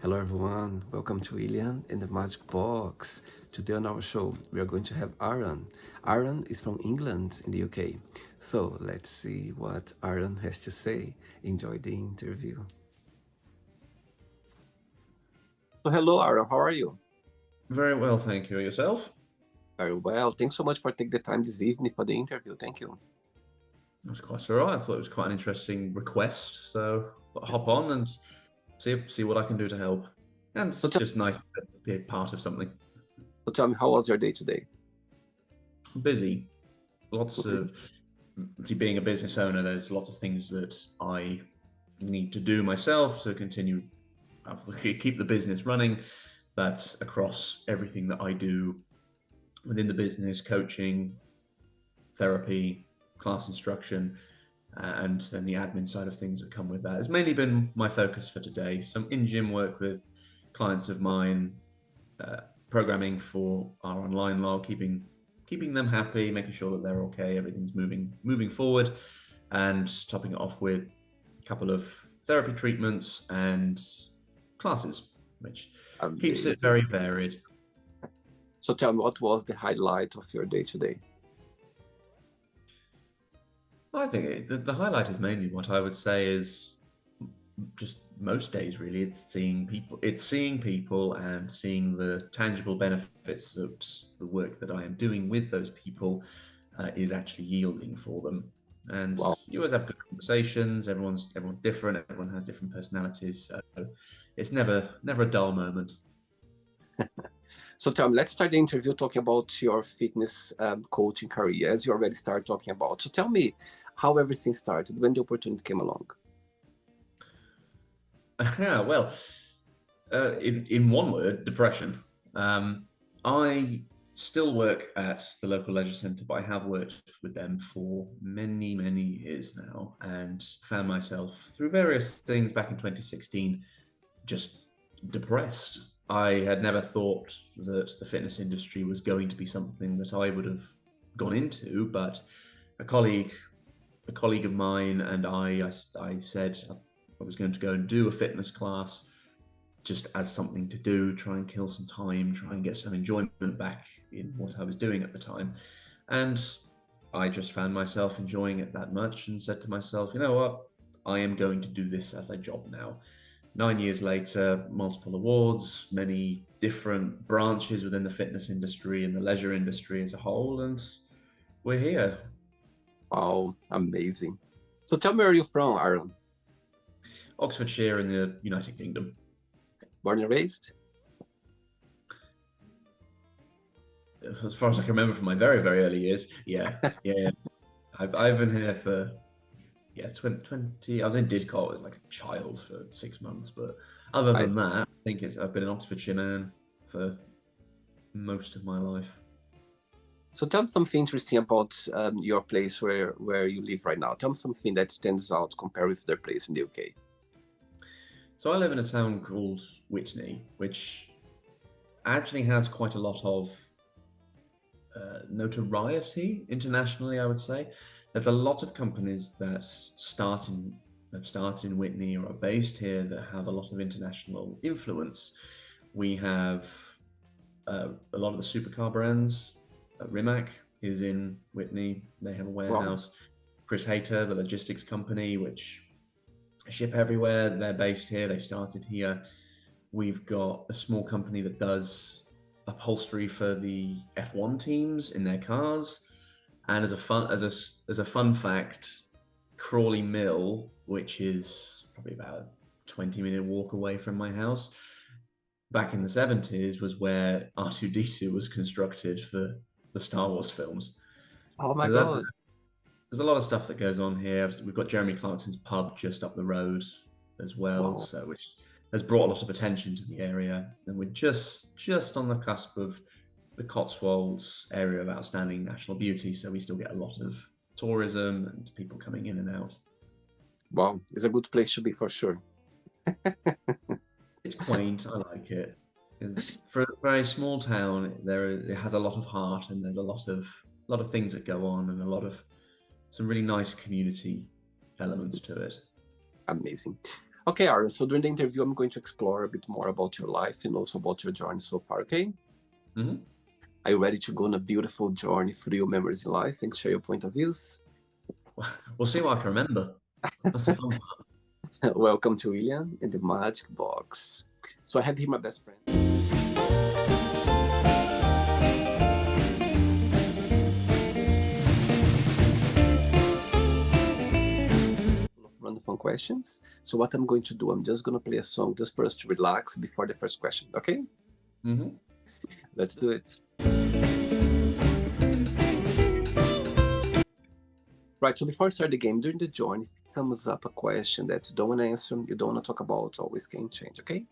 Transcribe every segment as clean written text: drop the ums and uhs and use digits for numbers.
Hello everyone, welcome to William and the Magic Box. Today on our show we are going to have Aaron. Aaron is from England in the UK. So let's see what Aaron has to say. Enjoy the interview. So hello Aaron, how are you? Very well, thank you. Yourself? Very well. Thanks so much for taking the time this evening for the interview. Thank you. That's quite all right. I thought it was quite an interesting request, so I'll hop on and see what I can do to help. And So it's tell, just nice to be a part of something. so tell me, how was your day today? Busy, lots Mhm. of being a business owner. There's lots of things that I need to do myself to continue keep the business running. That's across everything that I do within the business, coaching, therapy, class instruction, and then the admin side of things that come with that has mainly been my focus for today. Some in-gym work with clients of mine, uh, programming for our online log, keeping them happy, making sure that they're okay, everything's moving forward, and topping it off with a couple of therapy treatments and classes, which keeps it Amazing. very varied. So tell me, what was the highlight of your day today? I think the highlight is mainly what I would say is just most days really. It's seeing people and seeing the tangible benefits that the work that I am doing with those people is actually yielding for them. And Wow. you always have good conversations. Everyone's different. Everyone has different personalities. So it's never a dull moment. So tell me, let's start the interview talking about your fitness coaching career, as you already started talking about. So tell me how everything started, when the opportunity came along. Yeah, well, in one word, depression. I still work at the local leisure centre, but I have worked with them for many years now, and found myself through various things back in 2016 just depressed. I had never thought that the fitness industry was going to be something that I would have gone into, but a colleague a colleague of mine and I said I was going to go and do a fitness class just as something to do, try and kill some time, try and get some enjoyment back in what I was doing at the time. And I just found myself enjoying it that much and said to myself, you know what? I am going to do this as a job now. 9 years later, multiple awards, many different branches within the fitness industry and the leisure industry as a whole, and we're here. Wow, amazing. So tell me, where are you from, Aaron? Oxfordshire in the United Kingdom. Born and raised? As far as I can remember from my very early years, yeah. I've been here for 20. I was in Didcot as like a child for 6 months, but other I, than that, I think I've been an Oxfordshire man for most of my life. so tell me something interesting about your place where you live right now. Tell me something that stands out compared with their place in the UK. So I live in a town called Whitney, which actually has quite a lot of notoriety internationally, I would say. There's a lot of companies that have started in Whitney or are based here that have a lot of international influence. We have a lot of the supercar brands. Rimac is in Whitney. They have a Wow. warehouse. Chris Hayter, the logistics company, which ship everywhere, they're based here. They started here. We've got a small company that does upholstery for the F1 teams in their cars. And as a fun fact, Crawley Mill, which is probably about a 20-minute walk away from my house, back in the 70s was where R2D2 was constructed for the Star Wars films. Oh my So God. there's a lot of stuff that goes on here. We've got Jeremy Clarkson's pub just up the road as well, Wow. so which has brought a lot of attention to the area. And we're just on the cusp of the Cotswolds area of outstanding national beauty, so we still get a lot of tourism and people coming in and out. Wow. It's a good place to be for sure. It's quaint. I like it. For a very small town, it has a lot of heart, and there's a lot of things that go on, and a lot of some really nice community elements to it. Amazing. Okay, Aaron, so during the interview, I'm going to explore a bit more about your life and also about your journey so far, okay? Hmm. Are you ready to go on a beautiful journey through your memories in life and share your point of views? We'll see what I can remember. That's the fun part. Welcome to William in the Magic Box. So I have here my best friend. Full of random fun questions. So what I'm going to do, I'm just going to play a song just for us to relax before the first question, okay? Hmm. Let's do it. Right, so before I start the game, during the journey, if it comes up a question that you don't want to answer, you don't want to talk about, always can change, okay?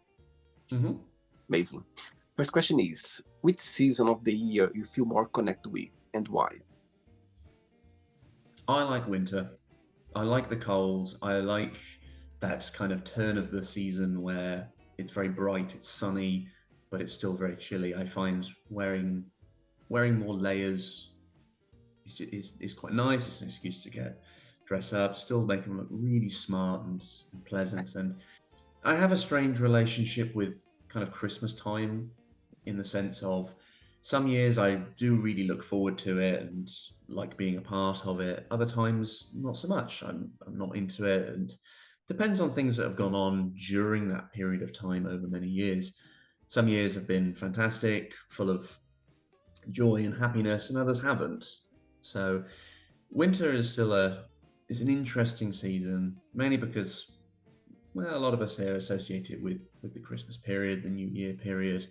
Hmm. Amazing. First question is, which season of the year you feel more connected with and why? I like winter. I like the cold. I like that kind of turn of the season where it's very bright, it's sunny, but it's still very chilly. I find wearing more layers is quite nice. It's an excuse to get dress up, still make them look really smart and pleasant. And I have a strange relationship with kind of Christmas time in the sense of some years I do really look forward to it and like being a part of it. Other times, not so much. I'm not into it, and depends on things that have gone on during that period of time over many years. Some years have been fantastic, full of joy and happiness, and others haven't. So winter is still a is an interesting season, mainly because well, a lot of us here associate it with the Christmas period, the New Year period.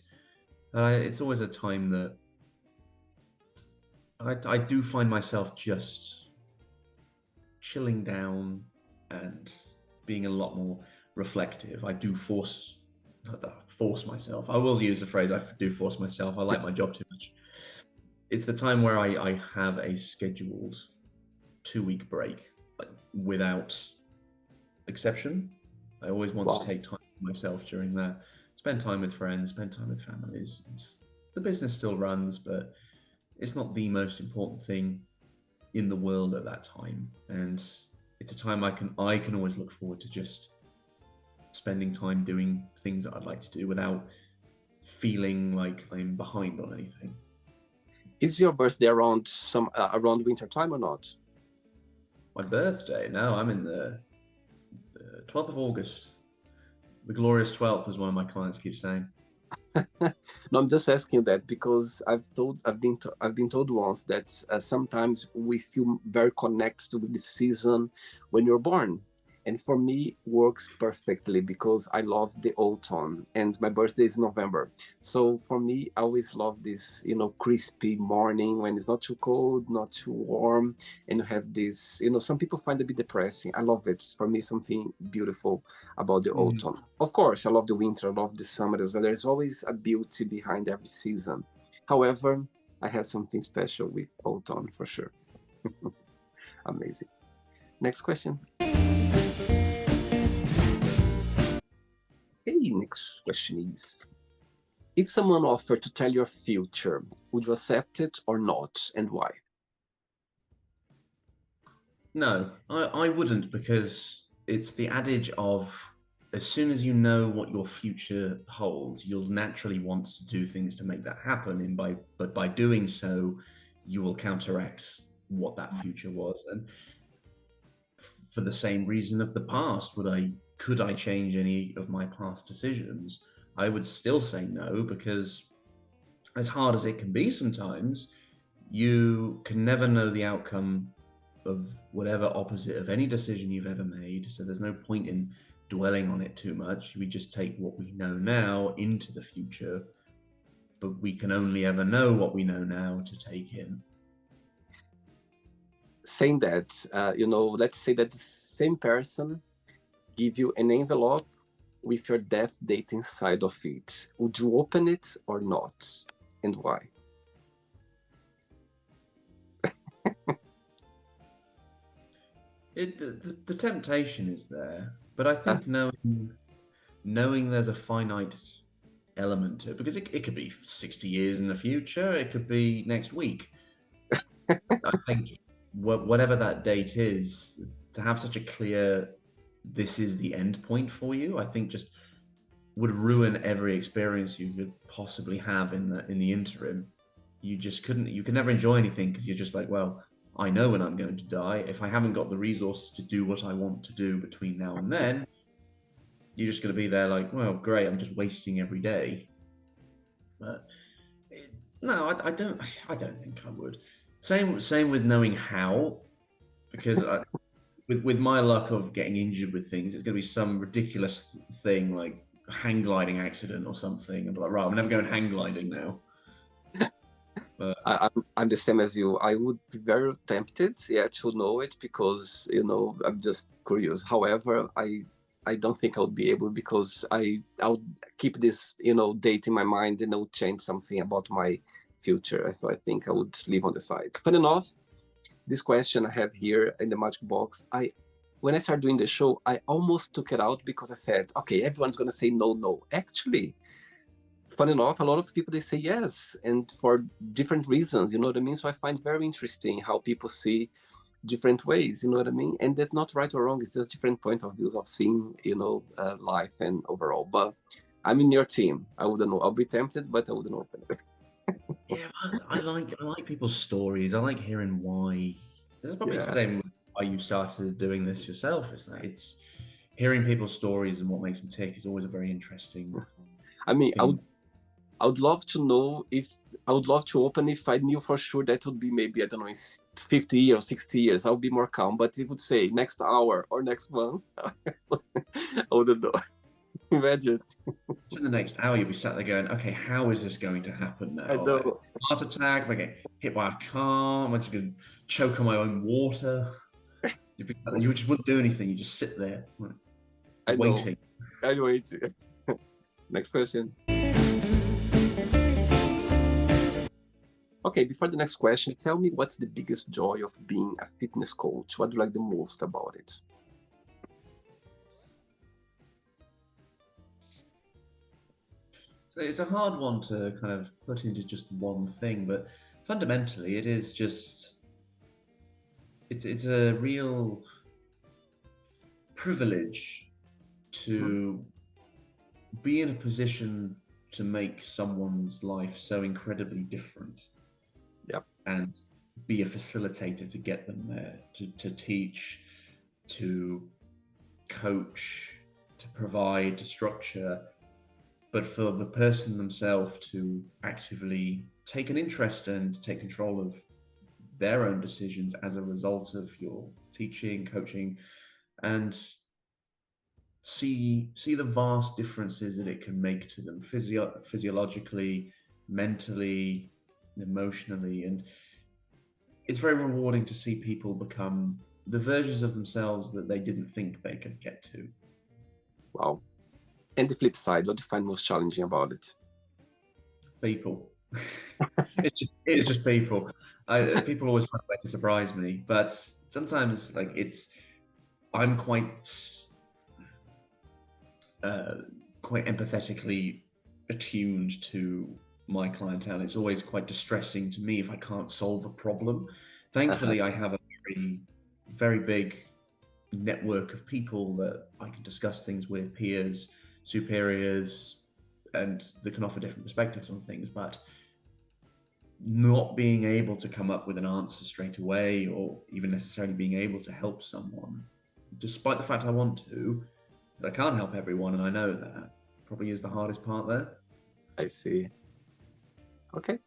It's always a time that I do find myself just chilling down and being a lot more reflective. I do force myself. I will use the phrase I do force myself. I like my job too much. It's the time where I have a scheduled 2 week break, like without exception. I always want to Wow. take time for myself during that. Spend time with friends, spend time with families. The business still runs, but it's not the most important thing in the world at that time. And it's a time I can always look forward to just spending time doing things that I'd like to do without feeling like I'm behind on anything. Is your birthday around around winter time or not? My birthday, no, I'm in the 12th of August. The glorious 12th, as one of my clients keeps saying. No, I'm just asking that because I've been told once that sometimes we feel very connected with the season when you're born, and for me works perfectly because I love the autumn and my birthday is in November. So for me, I always love this, crispy morning when it's not too cold, not too warm, and you have this, some people find it a bit depressing. I love it. For me, something beautiful about the Mhm. autumn. Of course, I love the winter, I love the summer as well. There's always a beauty behind every season. However, I have something special with autumn for sure. Amazing. Next question. Okay, next question is, if someone offered to tell your future, would you accept it or not, and why? No, I wouldn't because it's the adage of as soon as you know what your future holds, you'll naturally want to do things to make that happen. But by doing so, you will counteract what that future was. And for the same reason of the past, could I change any of my past decisions? I would still say no because as hard as it can be sometimes, you can never know the outcome of whatever opposite of any decision you've ever made. So there's no point in dwelling on it too much. We just take what we know now into the future, but we can only ever know what we know now to take in. Saying that, let's say that the same person give you an envelope with your death date inside of it. Would you open it or not? And why? The temptation is there, but I think knowing there's a finite element to it, because it could be 60 years in the future, it could be next week. I think whatever that date is, to have such a clear this is the end point for you, I think just would ruin every experience you could possibly have in the interim. You can never enjoy anything because you're just like, well, I know when I'm going to die. If I haven't got the resources to do what I want to do between now and then, you're just going to be there like, well, great, I'm just wasting every day. But no, I don't think I would. Same with knowing how, because with my luck of getting injured with things, it's going to be some ridiculous thing like hang gliding accident or something. I'm like, right, I'm never going hang gliding now. But I'm the same as you. I would be very tempted, yeah, to know it because I'm just curious. However, I don't think I would be able because I'll keep this date in my mind and I'll change something about my future. So I think I would leave on the side. Fun enough, this question I have here in the magic box, when I started doing the show, I almost took it out because I said, okay, everyone's gonna say no, no. Actually, fun enough, a lot of people they say yes, and for different reasons, you know what I mean? So I find very interesting how people see different ways, you know what I mean? And that's not right or wrong, it's just different point of views of seeing, life and overall. But I'm in your team. I wouldn't know. I'll be tempted, but I wouldn't open it. yeah, I like people's stories. I like hearing why. It's probably the Yeah. same with why you started doing this yourself, isn't it? It's hearing people's stories and what makes them tick is always a very interesting I mean, thing. I would love to know if I would love to open if I knew for sure that would be maybe, I don't know, in 50 years or 60 years. I would be more calm. But if it would say next hour or next month, I wouldn't know. Imagine. So in the next hour, you'll be sat there going, okay, how is this going to happen I now? Like, know. heart attack, if I get hit by a car, am I just going to choke on my own water? You just wouldn't do anything. You just sit there I know. waiting. I wait. Next question. Okay, before the next question, tell me what's the biggest joy of being a fitness coach? What do you like the most about it? So it's a hard one to kind of put into just one thing, but fundamentally, it is just it's a real privilege Hmm. to be in a position to make someone's life so incredibly different Yep. and be a facilitator to get them there, to teach, to coach, to provide, to structure, but for the person themselves to actively take an interest and take control of their own decisions as a result of your teaching, coaching, and see the vast differences that it can make to them physiologically, mentally, emotionally, and it's very rewarding to see people become the versions of themselves that they didn't think they could get to. Wow. And the flip side, what do you find most challenging about it? People. It's just people. People always find a way to surprise me, but sometimes like I'm uh, quite empathetically attuned to my clientele. It's always quite distressing to me if I can't solve a problem. Uh-huh. Thankfully, I have a very big network of people that I can discuss things with, peers, superiors, and that can offer different perspectives on things. But not being able to come up with an answer straight away or even necessarily being able to help someone, despite the fact I want to, I can't help everyone, and I know that probably is the hardest part there. I see. Okay.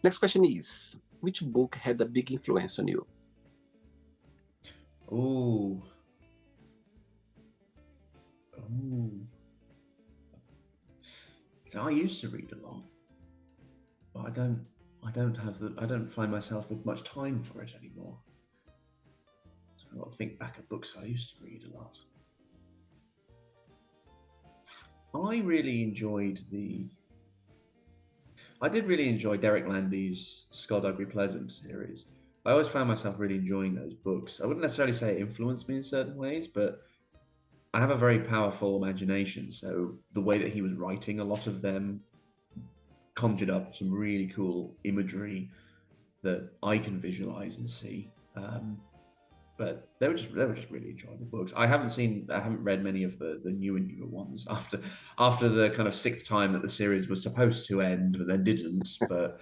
Next question is, which book had a big influence on you? Oh, oh. So I used to read a lot, but I don't find myself with much time for it anymore. So I've got to think back at books I used to read a lot. I really enjoyed the. I did really enjoy Derek Landy's Skullduggery Pleasant series. I always found myself really enjoying those books. I wouldn't necessarily say it influenced me in certain ways, but I have a very powerful imagination. So the way that he was writing, a lot of them conjured up some really cool imagery that I can visualize and see. but they were just really enjoyable books. I haven't read many of the newer ones after the kind of sixth time that the series was supposed to end, but then didn't. But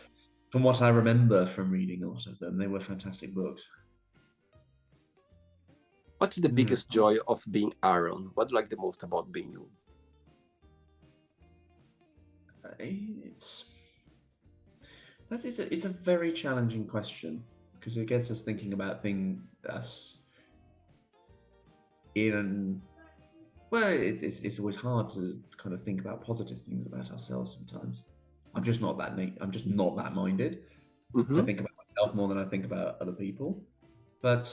from what I remember from reading a lot of them, they were fantastic books. What's the Hmm. biggest joy of being Aaron? What do you like the most about being you? It's it's a very challenging question because it gets us thinking about things us in well, it's always hard to kind of think about positive things about ourselves sometimes. I'm just not that neat. I'm just not that minded to Mm-hmm. think about myself more than I think about other people. But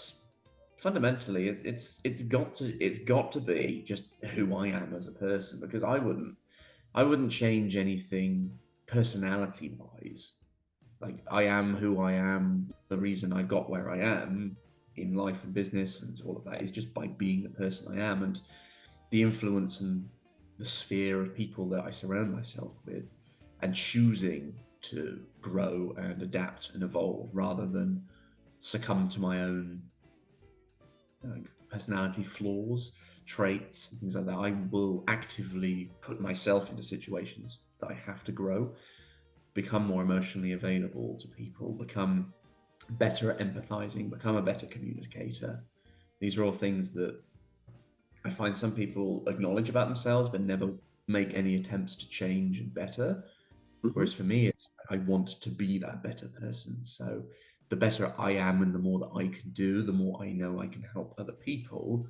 fundamentally, it's got to be just who I am as a person because I wouldn't change anything personality wise. Like I am who I am. The reason I got where I am in life and business and all of that is just by being the person I am and the influence and the sphere of people that I surround myself with and choosing to grow and adapt and evolve rather than succumb to my own personality flaws, traits, things like that. I will actively put myself into situations that I have to grow, become more emotionally available to people, become better at empathizing, become a better communicator. These are all things that I find some people acknowledge about themselves but never make any attempts to change and better. Mm-hmm. Whereas for me, it's I want to be that better person. So the better I am and the more that I can do, the more I know I can help other people,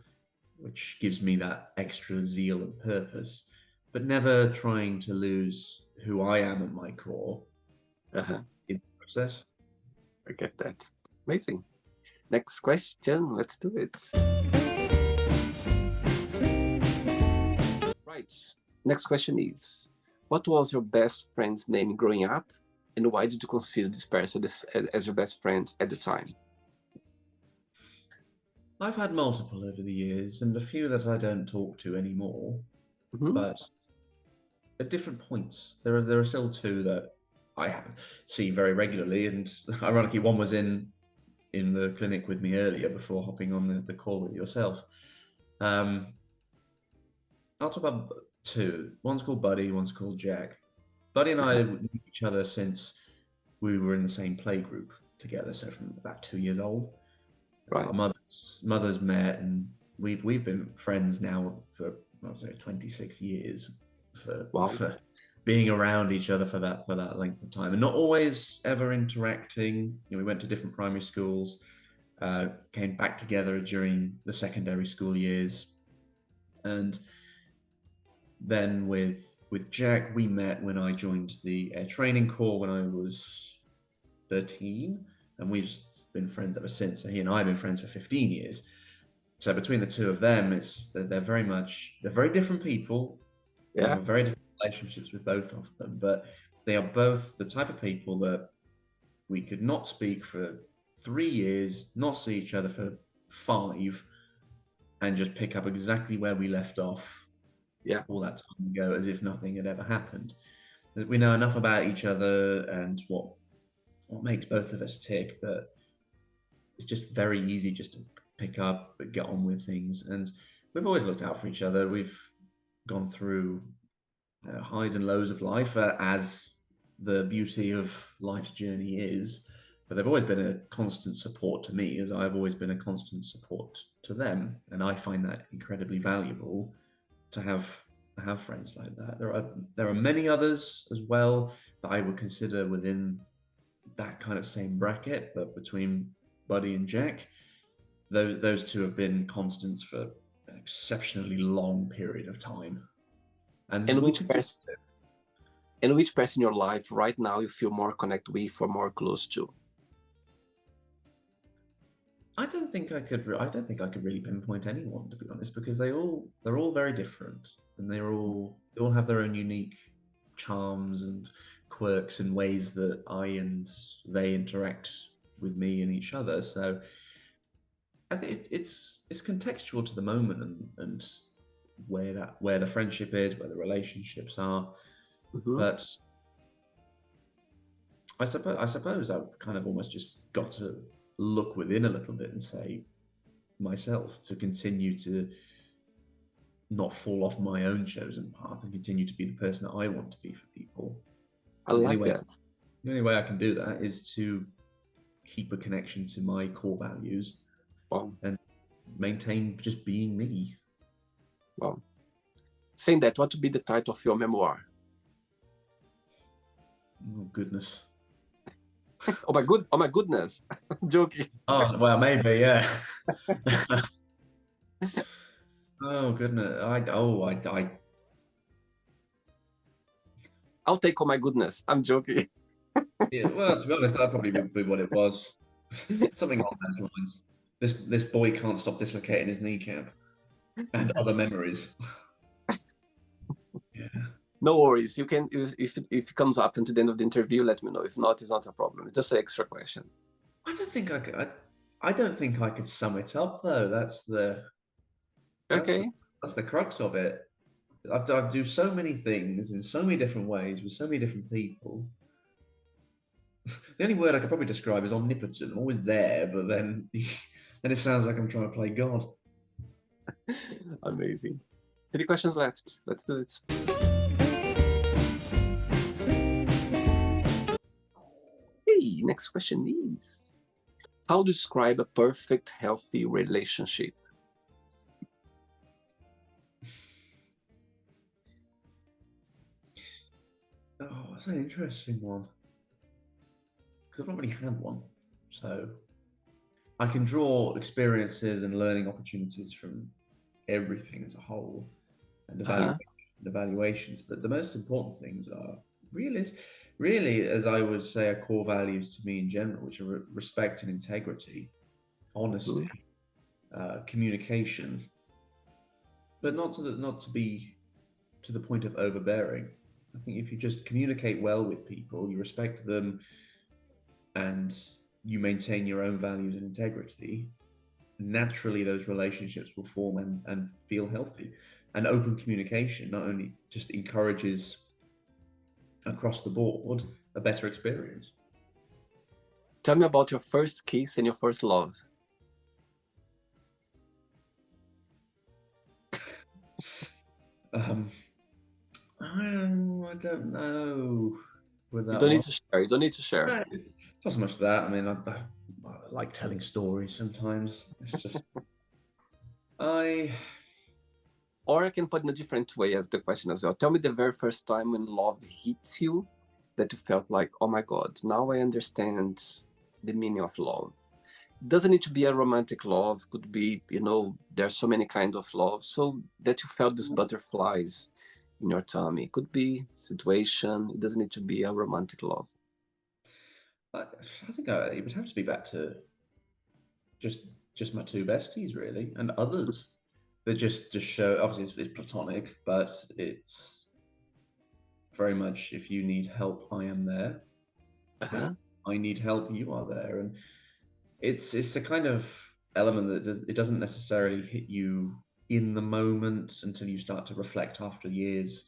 which gives me that extra zeal and purpose, but never trying to lose who I am at my core Uh-huh. in the process. I get that. Amazing. Next question. Let's do it. Right. Next question is, what was your best friend's name growing up, and why did you consider this person as your best friend at the time? I've had multiple over the years and a few that I don't talk to anymore, Mm-hmm. but at different points. There are still two that see very regularly, and ironically, one was in the clinic with me earlier before hopping on the call with yourself. Um, I'll talk about two. One's called Buddy, one's called Jack. Buddy and I knew each other since we were in the same play group together, so from about 2 years old. Our Right. mothers met, and we've been friends now for I would say 26 years for Wow. for being around each other for that length of time, and not always ever interacting. We went to different primary schools, came back together during the secondary school years, and then with Jack, we met when I joined the Air Training Corps when I was 13, and we've been friends ever since. So he and I have been friends for 15 years. So between the two of them, they're very different people. I Yeah. have very different relationships with both of them, but they are both the type of people that we could not speak for 3 years, not see each other for 5, and just pick up exactly where we left off Yeah. all that time ago as if nothing had ever happened. That we know enough about each other and what makes both of us tick that it's just very easy just to pick up and get on with things. And we've always looked out for each other. We've gone through highs and lows of life, as the beauty of life's journey is. But they've always been a constant support to me, as I've always been a constant support to them, and I find that incredibly valuable to have friends like that. There are many others as well that I would consider within that kind of same bracket, but between Buddy and Jack, those two have been constants for an exceptionally long period of time, and And will which continue. person and which person in your life right now you feel more connected with or more close to? I don't think I could really pinpoint anyone, to be honest, because they're all very different, and they all have their own unique charms and quirks and ways that I and they interact with me and each other. So I think it's contextual to the moment and where the friendship is, where the relationships are. Mm-hmm. But I suppose I've kind of almost just got to look within a little bit and say myself to continue to not fall off my own chosen path and continue to be the person that I want to be for people. I And like that. the only way I can do that is to keep a connection to my core values Wow. and maintain just being me. Wow. Saying that, what would be the title of your memoir? Oh goodness. Oh my goodness. I'm joking. Oh well, maybe, yeah. Oh goodness. I'll take oh my goodness. I'm joking. Yeah, well, to be honest, that probably would be what it was. Something along those lines. This boy can't stop dislocating his kneecap, and other memories. Yeah. No worries. You can, if it comes up until the end of the interview, let me know. If not, it's not a problem. It's just an extra question. I don't think I could. I don't think I could sum it up though. That's the Okay. that's the crux of it. I do so many things in so many different ways with so many different people. The only word I could probably describe is omnipotent. I'm always there, but then then it sounds like I'm trying to play God. Amazing. 3 questions left. Let's do it. Hey, next question is, how do you describe a perfect, healthy relationship? Oh, that's an interesting one. Because I've not really had one. So I can draw experiences and learning opportunities from everything as a whole and evaluations. But the most important things are really, as I would say, are core values to me in general, which are respect and integrity, honesty, communication, but not to be to the point of overbearing. I think if you just communicate well with people, you respect them, and you maintain your own values and integrity, naturally those relationships will form and feel healthy. And open communication not only just encourages across the board a better experience. Tell me about your first kiss and your first love. I don't know. You don't need to share. You don't need to share. No, it's not so much that. I mean, I like telling stories sometimes. It's just Or I can put in a different way as the question as well. Tell me the very first time when love hits you that you felt like, oh my God, now I understand the meaning of love. It doesn't need to be a romantic love. Could be, there's so many kinds of love. So that you felt these butterflies in your tummy. It could be situation. It doesn't need to be a romantic love. I think it would have to be back to just my 2 besties, really, and others that just show. Obviously, it's platonic, but it's very much, if you need help, I am there. If I need help, you are there, and it's a kind of element that it doesn't necessarily hit you in the moment until you start to reflect after years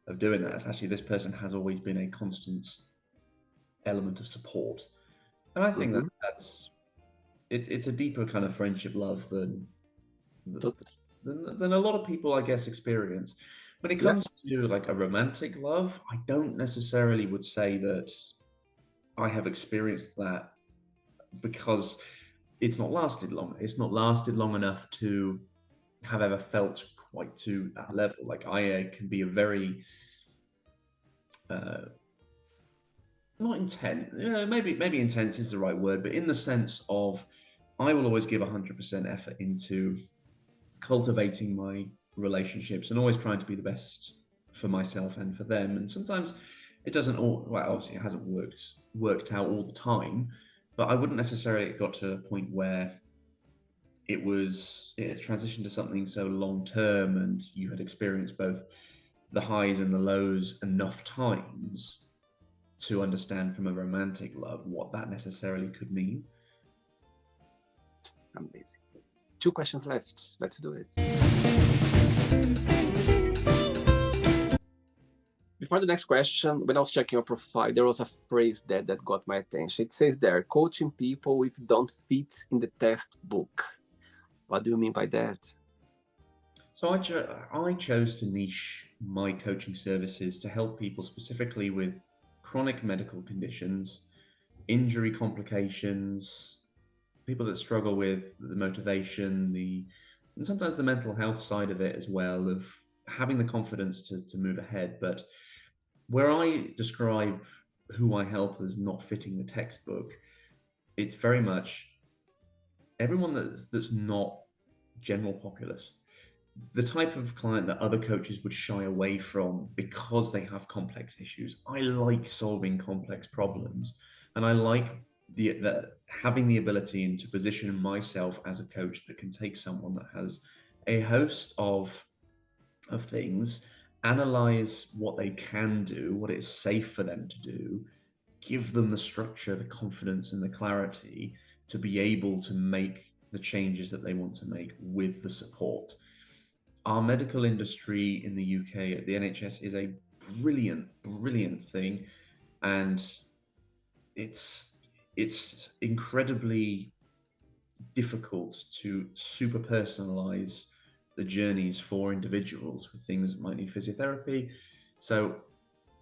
of doing that. It's actually, this person has always been a constant element of support, and I think that's it's a deeper kind of friendship love than a lot of people, I guess, experience. When it comes to like a romantic love, I don't necessarily would say that I have experienced that, because it's not lasted long. It's not lasted long enough to have ever felt quite to that level. Like, I can be a very not intense. Maybe intense is the right word, but in the sense of, I will always give 100% effort into cultivating my relationships and always trying to be the best for myself and for them. And sometimes it doesn't obviously it hasn't worked out all the time, but I wouldn't necessarily have got to a point where it transitioned to something so long term and you had experienced both the highs and the lows enough times to understand from a romantic love what that necessarily could mean. Amazing. 2 questions left. Let's do it. Before the next question, when I was checking your profile, there was a phrase there that got my attention. It says there, coaching people if don't fit in the textbook. What do you mean by that? So I chose to niche my coaching services to help people specifically with chronic medical conditions, injury complications, people that struggle with the motivation, and sometimes the mental health side of it as well, of having the confidence to move ahead. But where I describe who I help as not fitting the textbook, it's very much everyone that's not general populace, the type of client that other coaches would shy away from because they have complex issues. I like solving complex problems, and I like the having the ability and to position myself as a coach that can take someone that has a host of things, analyze what they can do, what it's safe for them to do, give them the structure, the confidence, and the clarity to be able to make the changes that they want to make with the support. Our medical industry in the UK at the NHS is a brilliant, brilliant thing, and it's incredibly difficult to super personalize the journeys for individuals with things that might need physiotherapy. So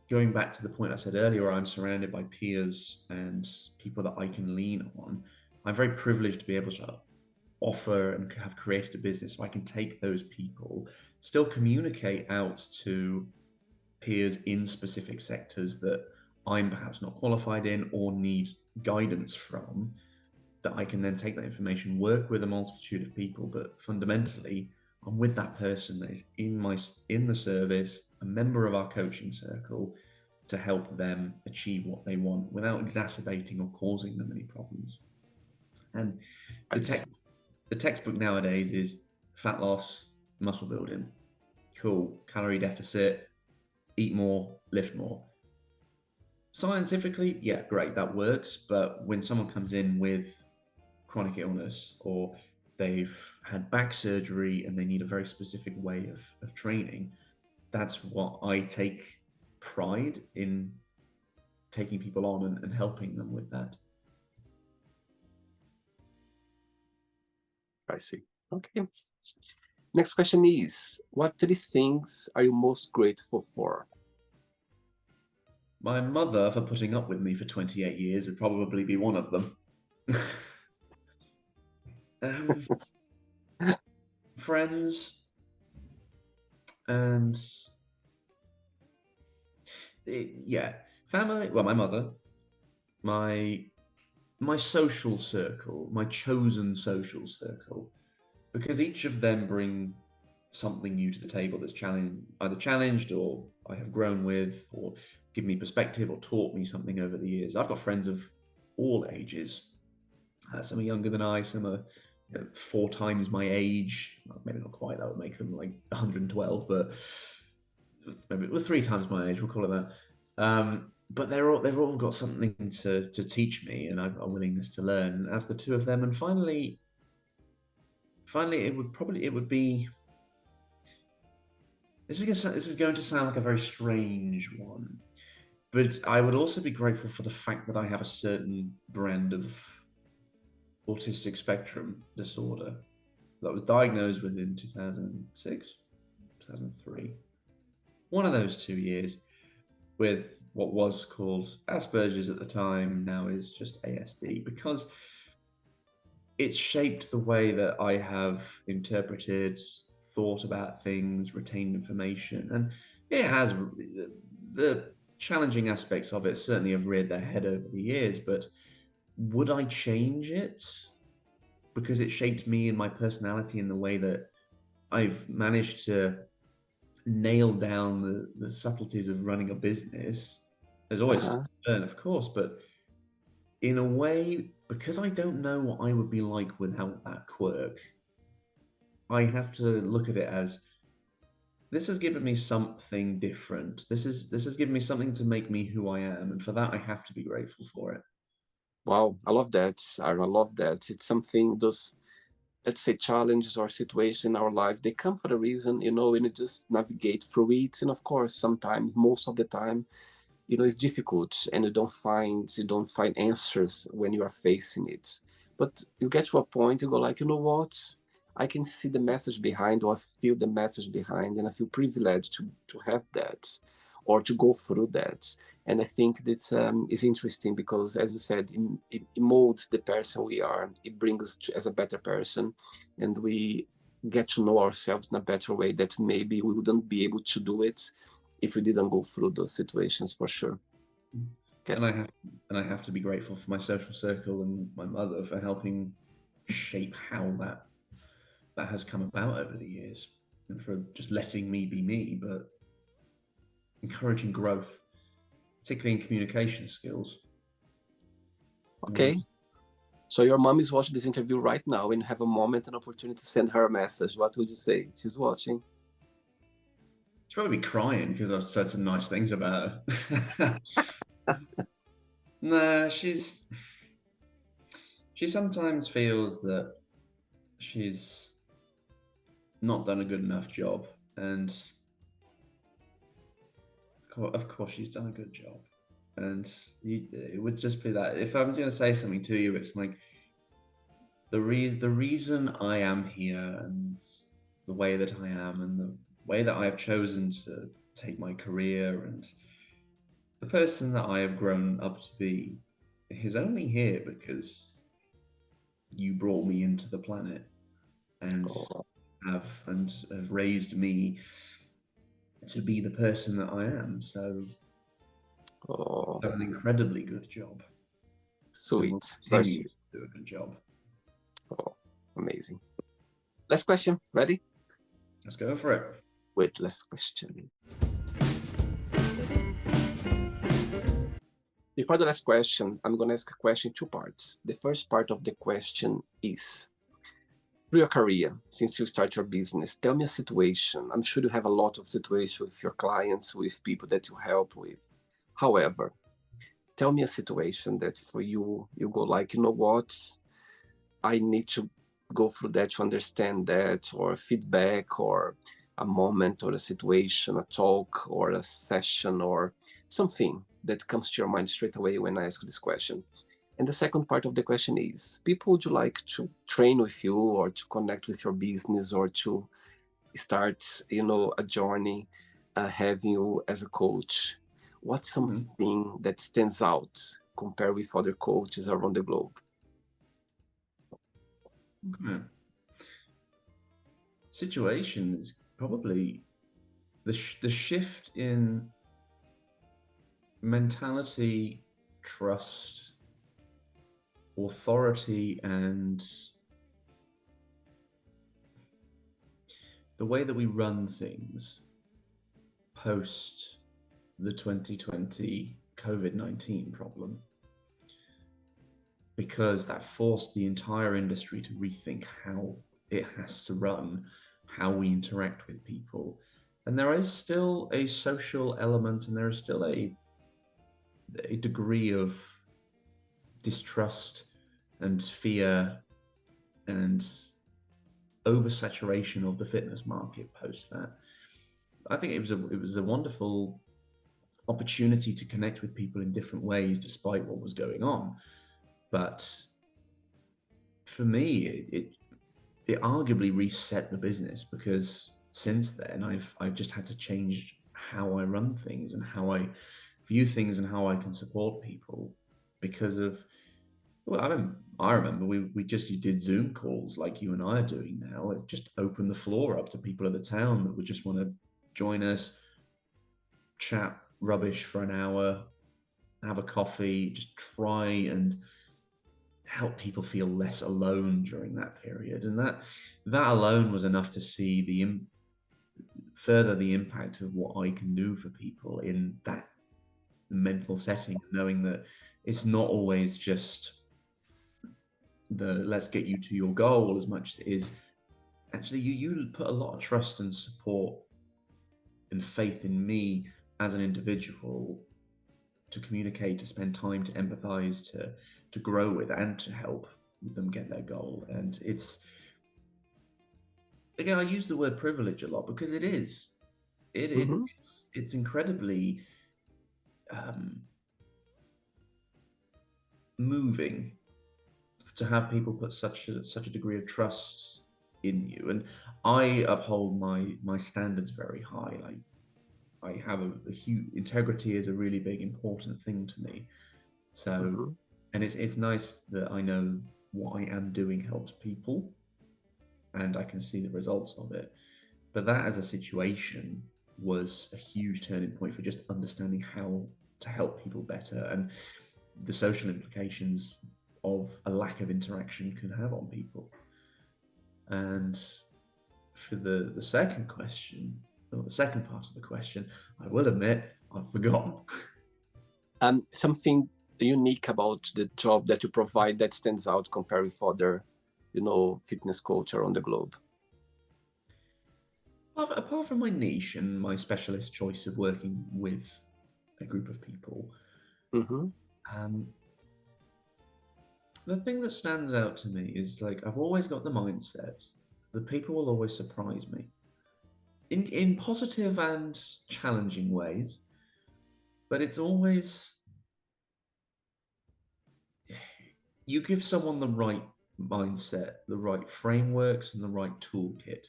going back to the point I said earlier, I'm surrounded by peers and people that I can lean on. I'm very privileged to be able to offer and have created a business so I can take those people, still communicate out to peers in specific sectors that I'm perhaps not qualified in or need guidance from, that I can then take that information, work with a multitude of people, but fundamentally I'm with that person that is in the service, a member of our coaching circle, to help them achieve what they want without exacerbating or causing them any problems. And I see. the textbook nowadays is fat loss, muscle building. Cool, calorie deficit, eat more, lift more. Scientifically, yeah, great, that works. But when someone comes in with chronic illness or they've had back surgery and they need a very specific way of training, that's what I take pride in taking people on and helping them with that. I see. Okay. Next question is, what 3 things are you most grateful for? My mother for putting up with me for 28 years would probably be one of them. um, Friends and yeah, family. Well, my mother, my my social circle, my chosen social circle, because each of them bring something new to the table that's either challenged or I have grown with, or given me perspective or taught me something over the years. I've got friends of all ages. Some are younger than I, some are 4 times my age. Well, maybe not quite. That would make them like 112, but maybe 3 times my age. We'll call it that. But they've all got something to teach me, and I've got a willingness to learn. Out of the two of them, and finally, it would be. This is going to sound like a very strange one, but I would also be grateful for the fact that I have a certain brand of autistic spectrum disorder that was diagnosed with in 2006, 2003. One of those 2 years with what was called Asperger's at the time, now is just ASD, because it's shaped the way that I have interpreted, thought about things, retained information, and it has the challenging aspects of it certainly have reared their head over the years. But would I change it? Because it shaped me and my personality in the way that I've managed to nail down the subtleties of running a business. There's always Uh-huh. learn, of course, but in a way, because I don't know what I would be like without that quirk, I have to look at it as this has given me something different. This has given me something to make me who I am, and for that I have to be grateful for it. Wow, I love that. I love that. It's something, those, let's say, challenges or situations in our life, they come for a reason, and you just navigate through it. And of course, sometimes, most of the time, it's difficult and you don't find answers when you are facing it. But you get to a point, you go like, you know what? I can see the message behind, or feel the message behind, and I feel privileged to have that, or to go through that. And I think that is interesting because, as you said, it molds the person we are. It brings us as a better person, and we get to know ourselves in a better way that maybe we wouldn't be able to do it if we didn't go through those situations, for sure. Okay. And I have to be grateful for my social circle and my mother for helping shape how that has come about over the years, and for just letting me be me, but encouraging growth, particularly in communication skills. Okay. So your mom is watching this interview right now, and you have a moment, an opportunity to send her a message. What would you say? She's watching. She's probably crying because I've said some nice things about her. Nah, she sometimes feels that she's not done a good enough job, and of course she's done a good job. And it would just be that if I'm going to say something to you, it's like the reason I am here, and the way that I am, and the way that I have chosen to take my career, and the person that I have grown up to be, is only here because you brought me into the planet, and Oh, have raised me to be the person that I am. So oh, done an incredibly good job, and will sweet. Very continue sweet. to do a good job. Oh, amazing. Last question. Ready? Let's go for it. Wait, last question. Before the last question, I'm going to ask a question in two parts. The first part of the question is, through your career, since you start your business, tell me a situation. I'm sure you have a lot of situations with your clients, with people that you help with. However, tell me a situation that for you, you go like, you know what? I need to go through that to understand that, or feedback, or a moment, or a situation, a talk, or a session, or something that comes to your mind straight away when I ask this question. And the second part of the question is, people would you like to train with you, or to connect with your business, or to start, a journey, having you as a coach? What's something that stands out compared with other coaches around the globe? Okay. Situation is probably the shift in mentality, trust, authority, and the way that we run things post the 2020 COVID-19 problem, because that forced the entire industry to rethink how it has to run, how we interact with people. And there is still a social element, and there is still a degree of distrust and fear and oversaturation of the fitness market post that. I think it was a wonderful opportunity to connect with people in different ways despite what was going on. But for me, it arguably reset the business, because since then I've just had to change how I run things and how I view things and how I can support people, because of, well, I remember we just did Zoom calls like you and I are doing now. It just opened the floor up to people of the town that would just want to join us, chat rubbish for an hour, have a coffee, just try and help people feel less alone during that period. And that alone was enough to see further the impact of what I can do for people in that mental setting, knowing that it's not always just the let's get you to your goal as much as it is actually you put a lot of trust and support and faith in me as an individual to communicate, to spend time, to empathize, to grow with, and to help them get their goal. And it's, again, I use the word privilege a lot because it is. It's incredibly moving to have people put such a degree of trust in you. And I uphold my standards very high. Like I have a huge integrity is a really big important thing to me. So, Mm-hmm. and it's nice that I know what I am doing helps people, and I can see the results of it. But that as a situation was a huge turning point for just understanding how to help people better and the social implications of a lack of interaction can have on people. And for the second question, or the second part of the question, I will admit I've forgotten. Something unique about the job that you provide that stands out compared with other, fitness coach around the globe. Apart from my niche and my specialist choice of working with a group of people, Mm-hmm. um, the thing that stands out to me is like I've always got the mindset that people will always surprise me in positive and challenging ways, but it's always you give someone the right mindset, the right frameworks, and the right toolkit,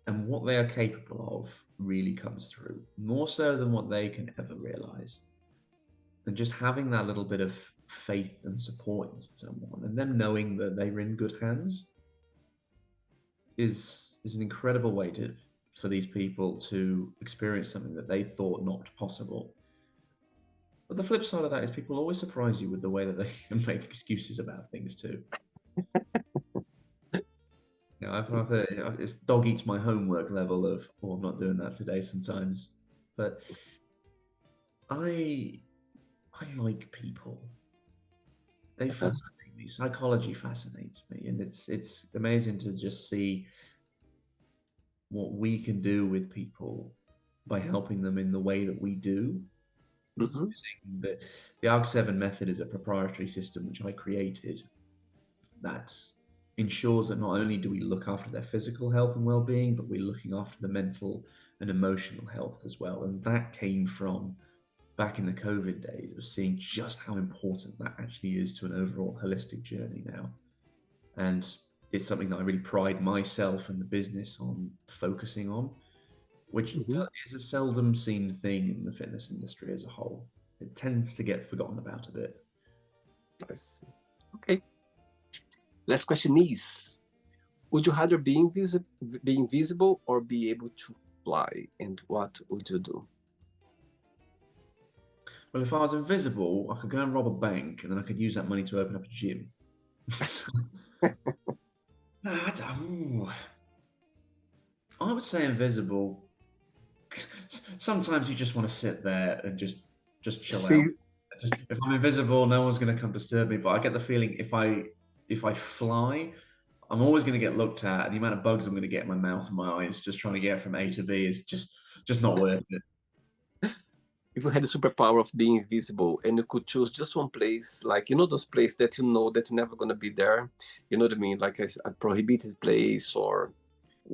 and what they are capable of really comes through more so than what they can ever realize. And just having that little bit of faith and support in someone and them knowing that they're in good hands is an incredible way to for these people to experience something that they thought not possible. But the flip side of that is people always surprise you with the way that they can make excuses about things too. It's dog eats my homework level of, oh, I'm not doing that today sometimes. But I I like people. They fascinate me. Psychology fascinates me, and it's amazing to just see what we can do with people by helping them in the way that we do. Mm-hmm. Using the ARC7 method is a proprietary system which I created that ensures that not only do we look after their physical health and well-being, but we're looking after the mental and emotional health as well. And that came from back in the COVID days of seeing just how important that actually is to an overall holistic journey now. And it's something that I really pride myself and the business on focusing on, which Mm-hmm. is a seldom seen thing in the fitness industry as a whole. It tends to get forgotten about a bit. Nice. Okay. Last question is, would you rather be invisible or be able to fly? And what would you do? Well, if I was invisible, I could go and rob a bank, and then I could use that money to open up a gym. I would say invisible. Sometimes you just want to sit there and just chill See, out. If I'm invisible, no one's going to come disturb me. But I get the feeling if I fly, I'm always going to get looked at, and the amount of bugs I'm going to get in my mouth and my eyes just trying to get from A to B is just not worth it. if you had the superpower of being invisible and you could choose just one place, like those places that that you're never gonna be there, you know what I mean? Like a prohibited place, or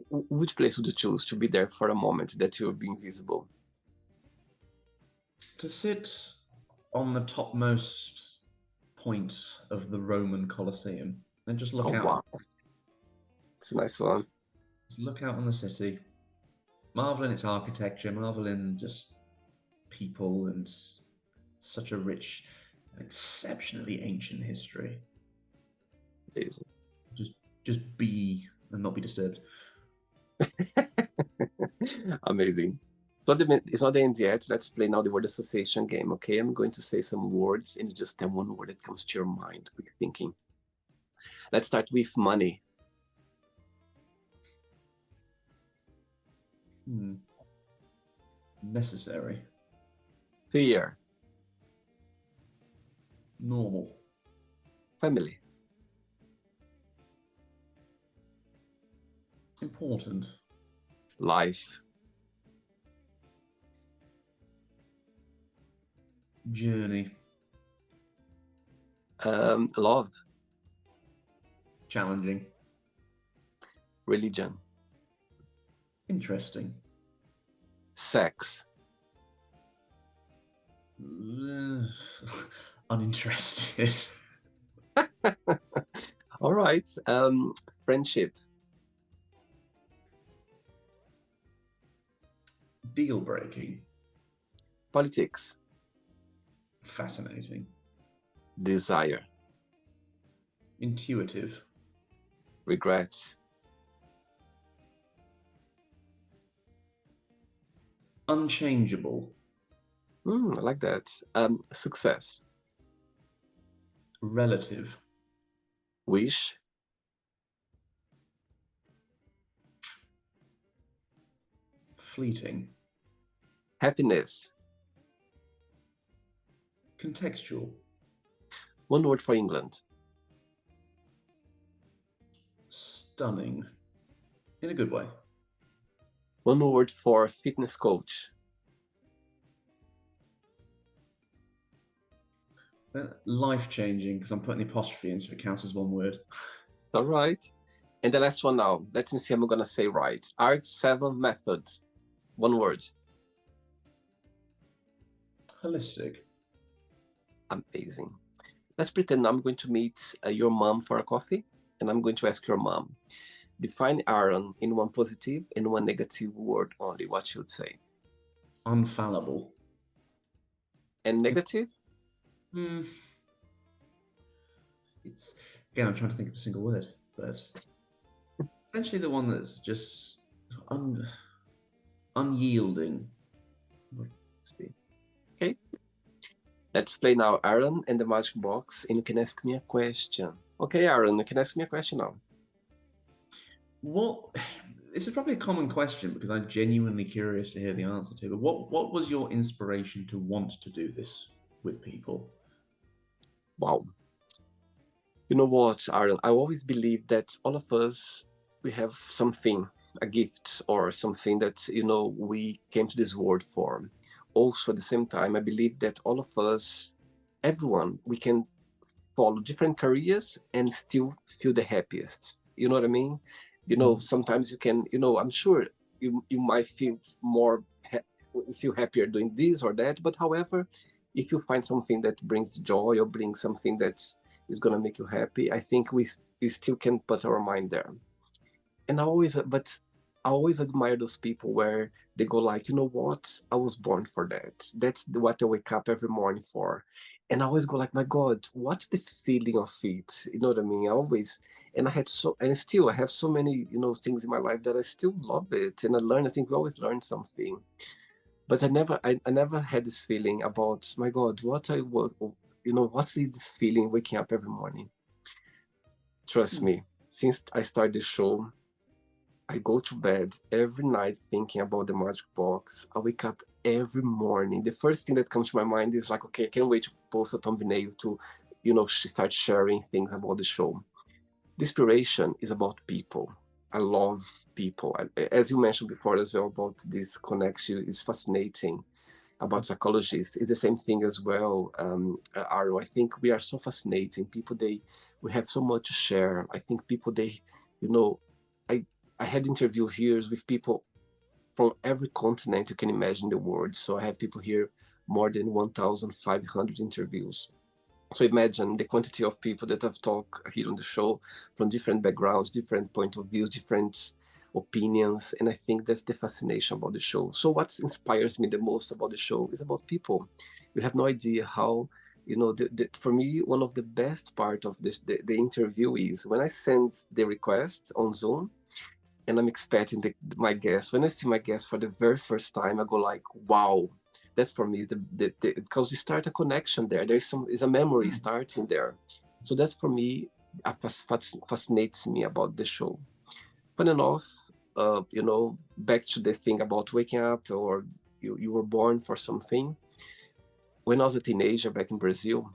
which place would you choose to be there for a moment that you'll be invisible? To sit on the topmost point of the Roman Colosseum and just Oh look out, wow, it's a nice one. look out on the city, marvel in its architecture, marvel in just people and such a rich and exceptionally ancient history. Amazing. Just just be and not be disturbed. Amazing. It's not the end yet. Let's play now the word association game, okay? I'm going to say some words and you just tell one word that comes to your mind. Quick thinking. Let's start with money. Necessary. Fear. Normal. Family. Important. Life. Journey. Love. Challenging. Religion. Interesting. Sex. Uninterested. All right. Friendship, Deal breaking. politics, Fascinating. desire, Intuitive. regret, Unchangeable. I like that. Success, Relative. wish, Fleeting. happiness. Contextual. One word for England, Stunning. In a good way. one word for fitness coach, Life changing, because I'm putting the apostrophe in so it counts as one word. all right. And the last one now, let me see, I'm gonna say right. ARC7 method, one word, Holistic. amazing. Let's pretend now I'm going to meet your mom for a coffee, and I'm going to ask your mom, define Aaron in one positive and one negative word only, what she would say. Unfallible. And negative? It's, again, I'm trying to think of a single word, but essentially the one that's just unyielding. See. Okay. Let's play now Aaron and the magic box, and you can ask me a question. Okay, Aaron, you can ask me a question now. What? This is probably a common question because I'm genuinely curious to hear the answer to. But what was your inspiration to want to do this with people? Wow. You know what, Aaron? I always believe that all of us, we have something, a gift or something that, we came to this world for. Also, at the same time, I believe that all of us, everyone, we can follow different careers and still feel the happiest. You know what I mean? Sometimes you can, I'm sure you might feel feel happier doing this or that. But however, if you find something that brings joy or brings something that is gonna make you happy, I think we still can put our mind there. And I always admire those people where they go like, you know what, I was born for that. That's what I wake up every morning for. And I always go like, my God, what's the feeling of it? You know what I mean? I always, and I had so, and still I have so many, things in my life that I still love it. And I think we always learn something. But I never had this feeling about, my God, what's this feeling waking up every morning? Trust me, since I started the show, I go to bed every night thinking about the magic box. I wake up every morning. The first thing that comes to my mind is like, okay, I can't wait to post a thumbnail to, start sharing things about the show. The inspiration is about people. I love people. As you mentioned before as well about this connection, it's fascinating about psychologists. It's the same thing as well, Aro. I think we are so fascinating. People, we have so much to share. I think people, you know, I I had interviews here with people from every continent you can imagine in the world. So I have people here, more than 1,500 interviews. So imagine the quantity of people that I've talked here on the show from different backgrounds, different point of views, different opinions. And I think that's the fascination about the show. So what inspires me the most about the show is about people. You have no idea how, for me, one of the best part of the interview is when I send the request on Zoom, and I'm expecting my guest. When I see my guest for the very first time, I go like, wow, that's for me because you start a connection there. Is a memory starting there. So that's for me, fascinates me about the show. Fun enough, back to the thing about waking up or you were born for something. When I was a teenager back in Brazil,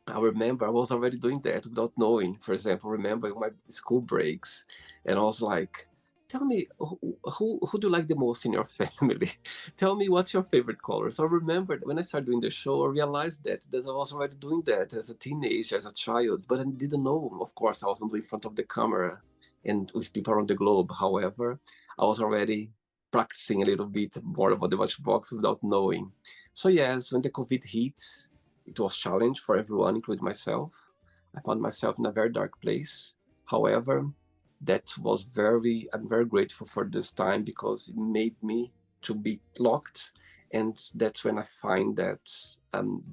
I remember I was already doing that without knowing. For example, remember my school breaks, and I was like, "Tell me who do you like the most in your family? Tell me what's your favorite color." So I remembered when I started doing the show, I realized that I was already doing that as a teenager, as a child, but I didn't know. Of course, I wasn't in front of the camera and with people around the globe. However, I was already practicing a little bit more about the Watchbox without knowing. So yes, when the COVID hit, it was challenge for everyone, including myself. I found myself in a very dark place. However, I'm very grateful for this time because it made me to be locked. And that's when I find that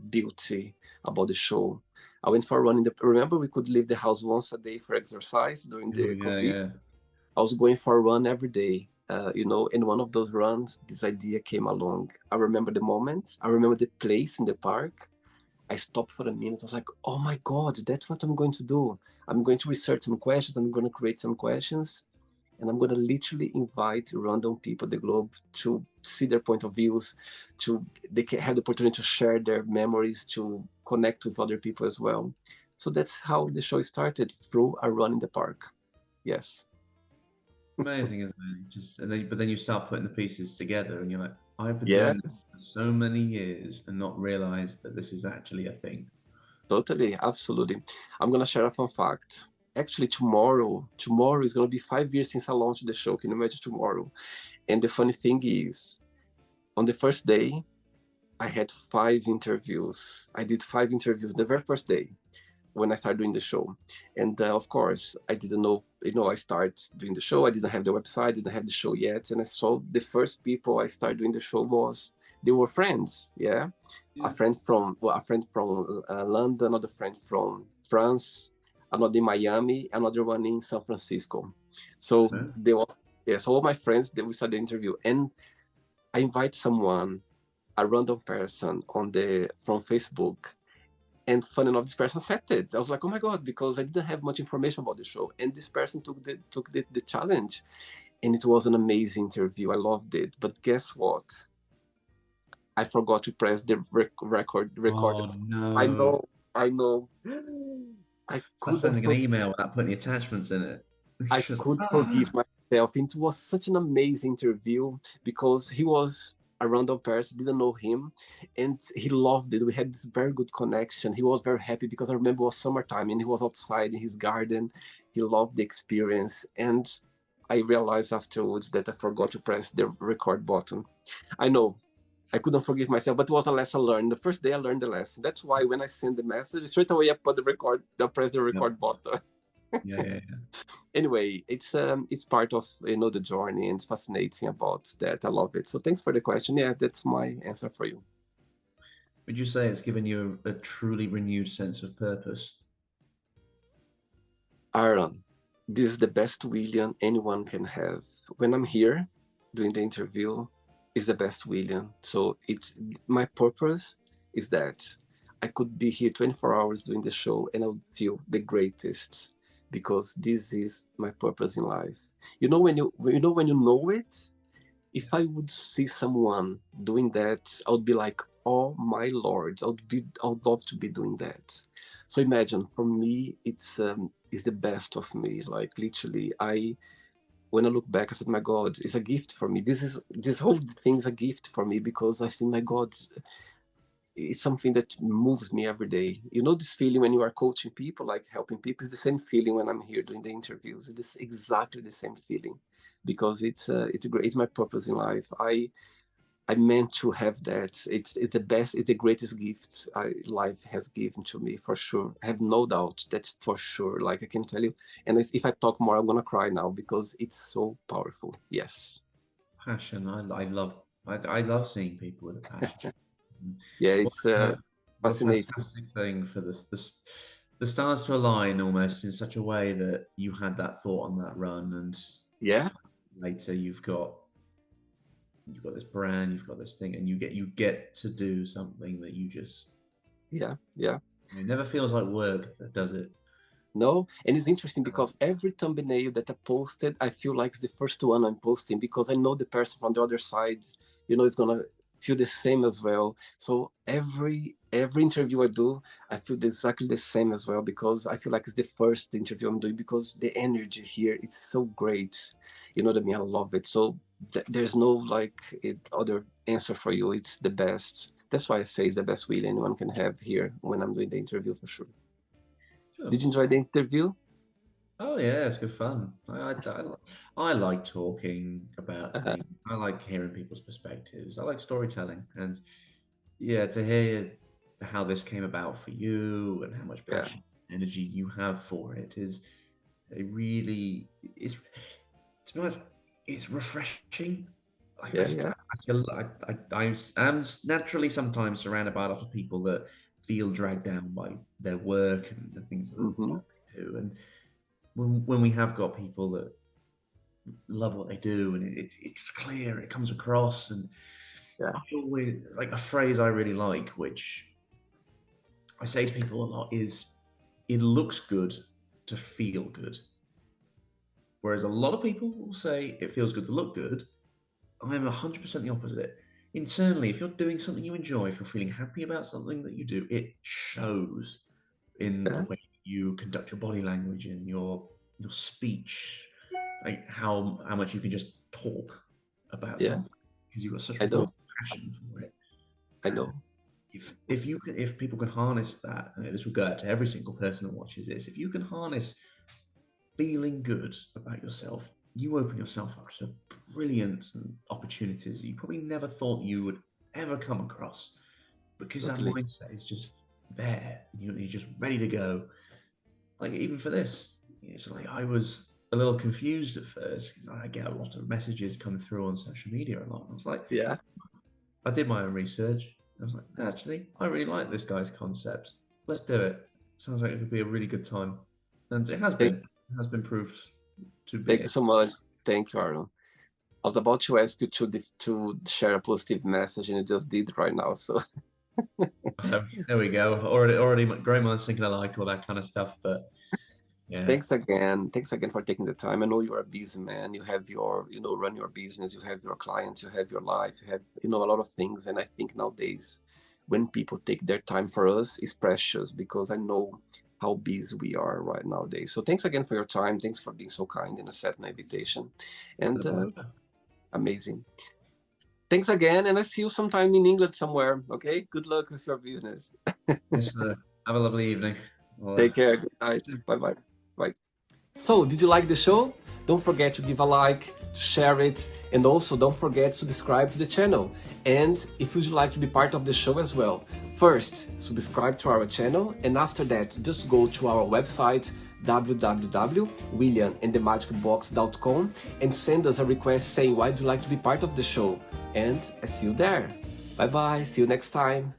beauty about the show. I went for a run remember we could leave the house once a day for exercise during Oh, the yeah, COVID. yeah. I was going for a run every day. In one of those runs, this idea came along. I remember the moment. I remember the place in the park. I stopped for a minute. I was like, oh my God, that's what I'm going to do. I'm going to research some questions. I'm going to create some questions. And I'm going to literally invite random people the globe to see their point of views, they can have the opportunity to share their memories, to connect with other people as well. So that's how the show started, through a run in the park. Yes. Amazing, isn't it? Just but then you start putting the pieces together, and you're like, I've been doing this Yes. for so many years and not realized that this is actually a thing. Totally, absolutely. I'm gonna share a fun fact. Actually, tomorrow is gonna be 5 years since I launched the show. Can you imagine tomorrow? And the funny thing is, on the first day, I had 5 interviews. I did 5 interviews the very first day when I started doing the show. And of course, I didn't know, I started doing the show. I didn't have the website, didn't have the show yet. And I saw the first people I started doing the show they were friends. Yeah. Yeah. A friend from London, another friend from France, another in Miami, another one in San Francisco. So Okay. they were, yeah, so all my friends, we started the interview, and I invite someone, a random person from Facebook, and fun enough, this person accepted. I was like, oh my God, because I didn't have much information about the show. And this person took the challenge. And it was an amazing interview. I loved it. But guess what? I forgot to press the record. Oh I no. know, I know. I That's couldn't sending an for, email without putting the attachments in it. I Just, could forgive myself. It was such an amazing interview because he was a random person, didn't know him, and he loved it. We had this very good connection. He was very happy because I remember it was summertime and he was outside in his garden. He loved the experience. And I realized afterwards that I forgot to press the record button. I know I couldn't forgive myself, but it was a lesson learned. The first day I learned the lesson. That's why when I send the message, straight away I press the yep. record button. Yeah, yeah, yeah. Anyway, it's part of the journey, and it's fascinating about that. I love it. So thanks for the question. Yeah, that's my answer for you. Would you say it's given you a truly renewed sense of purpose? Aaron, this is the best William anyone can have. When I'm here doing the interview, is the best William. So it's my purpose is that I could be here 24 hours doing the show and I would feel the greatest because this is my purpose in life. When you know it, if I would see someone doing that, I would be like, oh my lord, I would love to be doing that. So imagine, for me, it's the best of me. Like literally, when I look back, I said, my God, it's a gift for me. This whole thing is a gift for me because I think, my God, it's something that moves me every day. You know, this feeling when you are coaching people, like helping people, it's the same feeling when I'm here doing the interviews. It's exactly the same feeling because it's my purpose in life. I meant to have that. It's the best. It's the greatest gift life has given to me, for sure. I have no doubt. That's for sure. Like I can tell you. And if I talk more, I'm gonna cry now because it's so powerful. Yes. Passion. I love seeing people with a passion. Yeah. What, It's what a fascinating. fantastic thing for the stars to align almost in such a way that you had that thought on that run, and Yeah. later you've got this brand, you've got this thing, and you get to do something that you just Yeah. Yeah. it never feels like work that does it. No, and it's interesting because every thumbnail that I posted, I feel like it's the first one I'm posting because I know the person from the other side, is gonna feel the same as well. So every interview I do, I feel exactly the same as well because I feel like it's the first interview I'm doing because the energy here is so great. You know what I mean? I love it. So there's no other answer for you. It's the best. That's why I say it's the best wheel anyone can have here when I'm doing the interview for sure. Sure. Did you enjoy the interview? Oh yeah, it's good fun. I like talking about Uh-huh. things. I like hearing people's perspectives. I like storytelling, and yeah, to hear how this came about for you and how much Yeah, passion energy you have for it is a really, it's, to be honest, it's refreshing. Like Yeah, yeah. I am naturally sometimes surrounded by a lot of people that feel dragged down by their work and the things that Mm-hmm. they do. And when we have got people that love what they do and it's clear, it comes across. And Yeah, I always like a phrase I really like, which I say to people a lot, is it looks good to feel good. Whereas a lot of people will say it feels good to look good. I'm 100% the opposite. Internally, if you're doing something you enjoy, if you're feeling happy about something that you do, it shows in the yeah, way you conduct your body language and your speech, like how much you can just talk about yeah. something because you've got such I raw know. passion for it. I And know. if people can harness that, and this will go out to every single person that watches this, if you can harness feeling good about yourself, you open yourself up to brilliant opportunities you probably never thought you would ever come across because that Totally. mindset is just there. You're just ready to go. Like even for this, it's like I was a little confused at first because I get a lot of messages come through on social media a lot. And I was like, Yeah. I did my own research. I was like, actually, I really like this guy's concept. Let's do it. Sounds like it could be a really good time, and it has Thank, been. It has been proved to thank be. you so much. Thank you, Aaron. I was about to ask you to share a positive message, and you just did right now. So There we go. Already, great minds thinking alike, all that kind of stuff. But yeah, thanks again. Thanks again for taking the time. I know you're a busy man. You have your, run your business. You have your clients. You have your life. You have, a lot of things. And I think nowadays, when people take their time for us, it's precious because I know how busy we are right nowadays. So thanks again for your time. Thanks for being so kind and accepting my invitation. it's been And a pleasure. amazing. Thanks again, and I see you sometime in England somewhere. Okay. Good luck with your business. Yes, have a lovely evening. Well, Take care. Good night. Bye bye. Bye. So, did you like the show? Don't forget to give a like, share it, and also don't forget to subscribe to the channel. And if you'd like to be part of the show as well, first subscribe to our channel, and after that, just go to our website www.williamandthemagicbox.com and send us a request saying why would you like to be part of the show. And I see you there. Bye bye. See you next time.